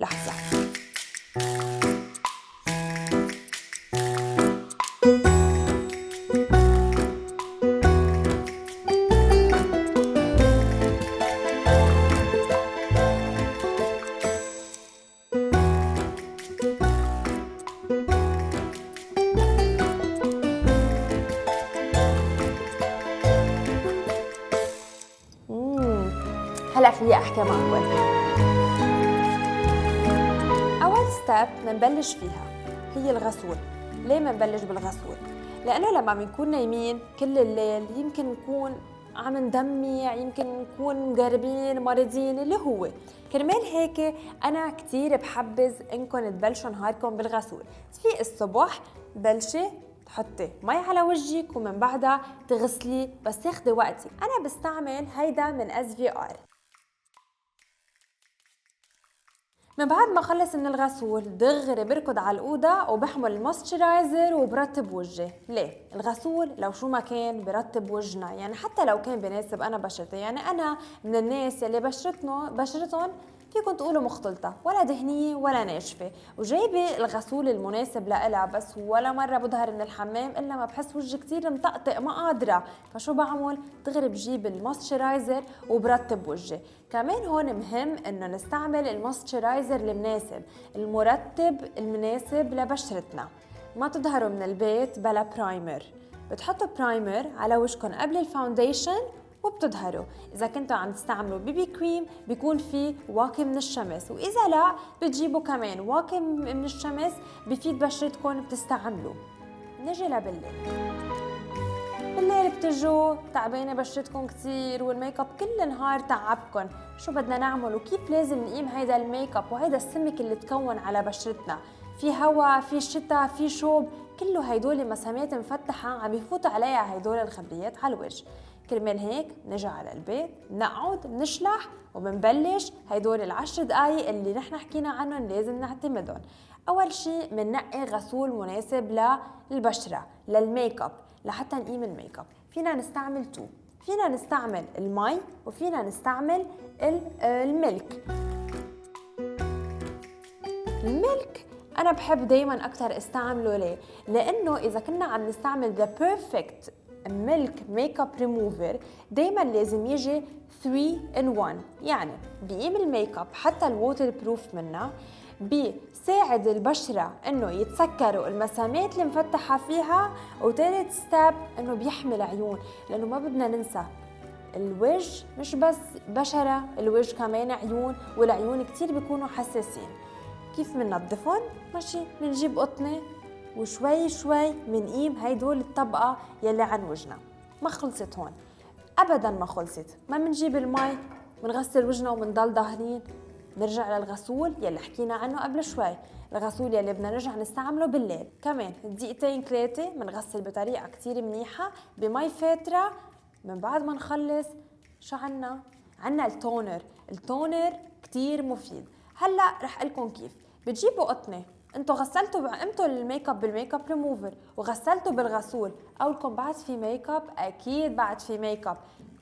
لحظة. هلا فيي احكي معكم. اول ستيب منبلش فيها هي الغسول. ليه منبلش بالغسول؟ لانه لما بنكون نايمين كل الليل يمكن نكون عم ندمع، يمكن نكون مقربين مريضين، اللي هو كرمال هيك انا كتير بحبذ انكم تبلشوا نهاركم بالغسول. تفيق الصبح بلشي تحطي مي على وجهك ومن بعدها تغسلي، بس تاخدي وقتك. انا بستعمل هيدا من SVR. من بعد ما خلص من الغسول دغري بركض على الأوضة وبحمل المويسترايزر وبرطب وجهي. ليه؟ الغسول لو شو ما كان برطب وجهنا، يعني حتى لو كان بناسب أنا بشرتي. يعني أنا من الناس اللي بشرتهم فيكم تقولوا مختلطة، ولا دهنية ولا ناشفة، وجايبة الغسول المناسب لإلها، بس ولا مرة بظهر من الحمام إلا ما بحس وجهي كتير مطقطق ما قادرة. فشو بعمل؟ دغري بجيب المويسترايزر وبرطب وجهي. كمان هون مهم إنه نستعمل المويسترايزر المناسب، المرطب المناسب لبشرتنا. ما تظهروا من البيت بلا برايمر. بتحطوا برايمر على وجهكم قبل الفاونديشن وبتظهروا. إذا كنتوا عم تستعملوا بيبي كريم بيكون فيه واقي من الشمس، وإذا لا بتجيبوا كمان واقي من الشمس بفيد بشرتكم بتستعملوا. نجي لبالليل. بالليل بتجوا تعبانة بشرتكم كتير والميك اب كل نهار تعبكم. شو بدنا نعمل وكيف لازم نقيم هيدا الميك اب وهيدا السمك اللي تكون على بشرتنا؟ في هوا، في شتاء، في شوب، كله هيدول مسامات مفتحة عم يفوتوا عليها هيدول الخبريات على الوجه. كرمال هيك نجي على البيت نقعد نشلح ومنبلش هيدول ال10 دقايق اللي نحن حكينا عنهم لازم نعتمدهم. اول شيء مننقي غسول مناسب للبشرة للميك اب. لحتى نقيم الميك اب فينا نستعمل فينا نستعمل المي وفينا نستعمل الملك. الملك انا بحب دايما اكثر استعمله. ليه؟ لانه اذا كنا عم نستعمل ذا بيرفكت ميلك ميك اب ريموفر دايما لازم يجي 3 in 1. يعني بيقيم الميك اب حتى الووتر بروف منها، بيساعد البشرة انه يتسكروا المسامات المفتحة فيها، وثالث ستيب انه بيحمي العيون. لانه ما بدنا ننسى الوجه مش بس بشرة، الوجه كمان عيون، والعيون كتير بيكونوا حساسين. كيف مننظفهم؟ ماشي، منجيب قطنة وشوي شوي منقيم هيدول الطبقة يلي عن وجهنا. ما خلصت هون، ابدا ما خلصت. ما منجيب المي منغسل وجهنا ومنضل ظاهرين. نرجع للغسول يلي حكينا عنه قبل شوي، الغسول يلي بدنا نرجع نستعمله بالليل. كمان دقيقتين 3 منغسل بطريقة كتير منيحة بمي فاترة. من بعد ما نخلص شو عنا التونر كتير مفيد. هلا رح قلكم كيف. بتجيبوا قطنة، انتو غسلتوا قمتوا الميك اب بالميك اب ريموفر وغسلتوا بالغسول، قولكم بعد في ميك اب؟ اكيد بعد في ميك اب.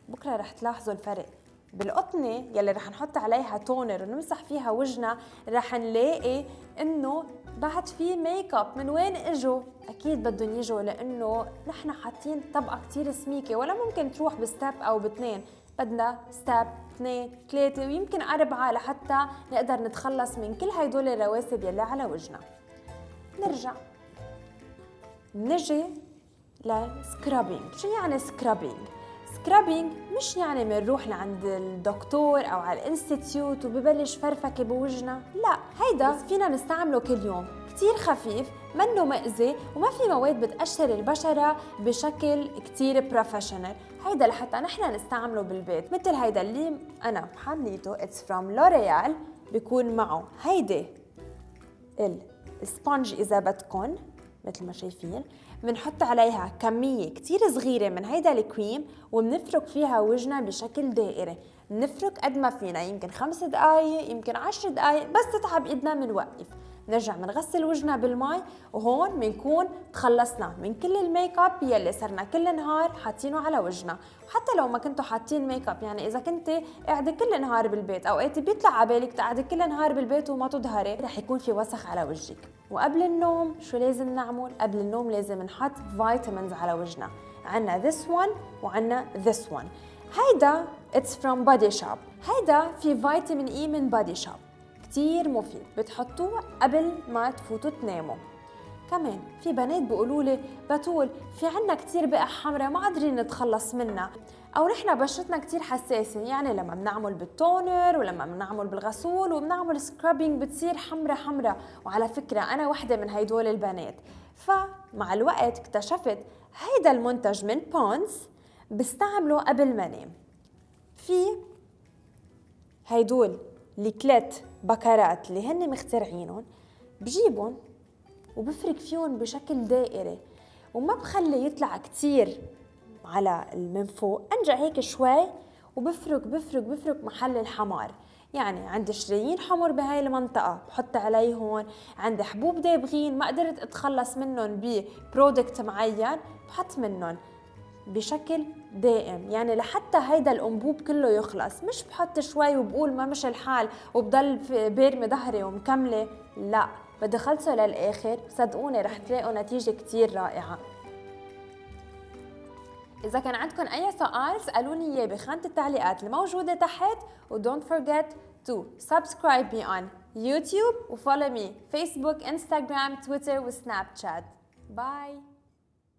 بكره رح تلاحظوا الفرق. بالقطنة يلي رح نحط عليها تونر ونمسح فيها وجهنا رح نلاقي انه بعد في ميك اب. من وين اجوا؟ اكيد بدهم يجوا لانه نحن حاطين طبقة كتير سميكة، ولا ممكن تروح بستاب او باتنين. بدنا ستاب 2 3 ويمكن 4 لحتى نقدر نتخلص من كل هيدول الرواسب يلي على وجهنا. نرجع نجي للسكرابينج. شو يعني سكرابينج؟ سكرابينج مش يعني بنروح لعند الدكتور او على الانستيتيوت وببلش فرفكه بوجهنا، لا، هيدا فينا نستعمله كل يوم. كتير خفيف، منه مأذي، وما في مواد بتقشر البشرة بشكل كتير بروفيشنال. هيدا لحتى نحن نستعمله بالبيت، مثل هيدا اللي انا محمليته اتس فروم لوريال. بيكون معه هيدي السبونج اذا بدكن مثل ما شايفين. بنحط عليها كمية كتير صغيرة من هيدا الكريم وبنفرك فيها وجهنا بشكل دائري. بنفرك قد ما فينا، يمكن 5 دقايق، يمكن 10 دقايق، بس تتعب ايدنا منوقف. نرجع بنغسل وجهنا بالماء، وهون بنكون تخلصنا من كل الميك اب يلي صرنا كل نهار حاطينه على وجهنا. حتى لو ما كنتوا حاطين ميك اب، يعني اذا كنت قاعده كل نهار بالبيت، اوقات بيطلع على بالك تقعدي كل نهار بالبيت وما تظهري، رح يكون في وسخ على وجهك. وقبل النوم شو لازم نعمل؟ قبل النوم لازم نحط فيتامينز على وجهنا. عنا this one وعنا this one. هيدا it's from Body Shop. هيدا في فيتامين اي من Body Shop، كتير مفيد، بتحطوه قبل ما تفوتوا تناموا. كمان في بنات بيقولوا لي بتول في عنا كتير بقع حمراء ما قادرين نتخلص منها، او نحن بشرتنا كتير حساسه، يعني لما بنعمل بالتونر ولما بنعمل بالغسول وبنعمل سكرابينج بتصير حمراء. وعلى فكره انا وحده من هيدول البنات. فمع الوقت اكتشفت هيدا المنتج من بونز بستعمله قبل ما انام. في هيدول الكلات بكرات اللي هن مخترعينهم، بجيبهم وبفرك فيهم بشكل دائري، وما بخلي يطلع كتير على من فوق، انجع هيك شوي وبفرك محل الحمار. يعني عندي شرايين حمر بهاي المنطقة بحط عليهم، عندي حبوب دابغين ما قدرت اتخلص منهم ببرودكت معين بحط منهم بشكل دائم، يعني لحتى هيدا الانبوب كله يخلص. مش بحط شوي وبقول ما مش الحال وبضل بارمي ظهري ومكمله، لا، بدي خلصه للاخر. صدقوني رح تلاقوا نتيجه كتير رائعه. اذا كان عندكم اي سؤال اسالوني اياه بخانه التعليقات الموجوده تحت، و don't forget to subscribe me on YouTube و follow me Facebook Instagram Twitter و Snapchat. باي.